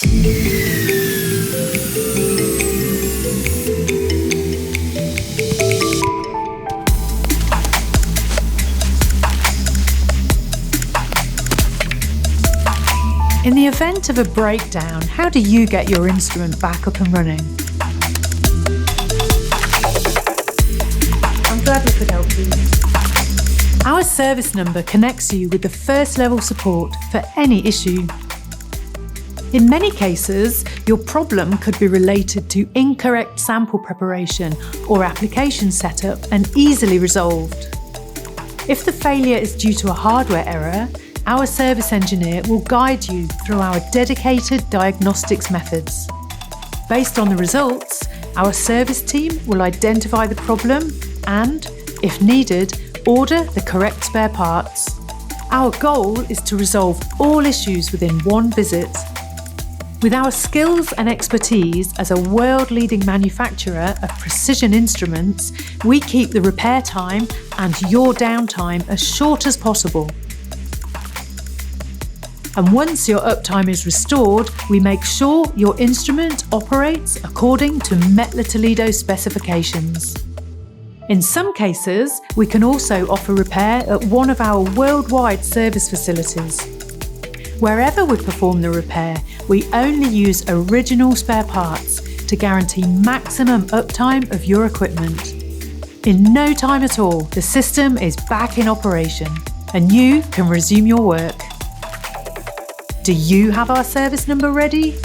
In the event of a breakdown, how do you get your instrument back up and running? I'm glad we could help you. Our service number connects you with the first level support for any issue. In many cases, your problem could be related to incorrect sample preparation or application setup and easily resolved. If the failure is due to a hardware error, our service engineer will guide you through our dedicated diagnostics methods. Based on the results, our service team will identify the problem and, if needed, order the correct spare parts. Our goal is to resolve all issues within one visit. With our skills and expertise as a world-leading manufacturer of precision instruments, we keep the repair time and your downtime as short as possible. And once your uptime is restored, we make sure your instrument operates according to METTLER Toledo specifications. In some cases, we can also offer repair at one of our worldwide service facilities. Wherever we perform the repair, we only use original spare parts to guarantee maximum uptime of your equipment. In no time at all, the system is back in operation and you can resume your work. Do you have our service number ready?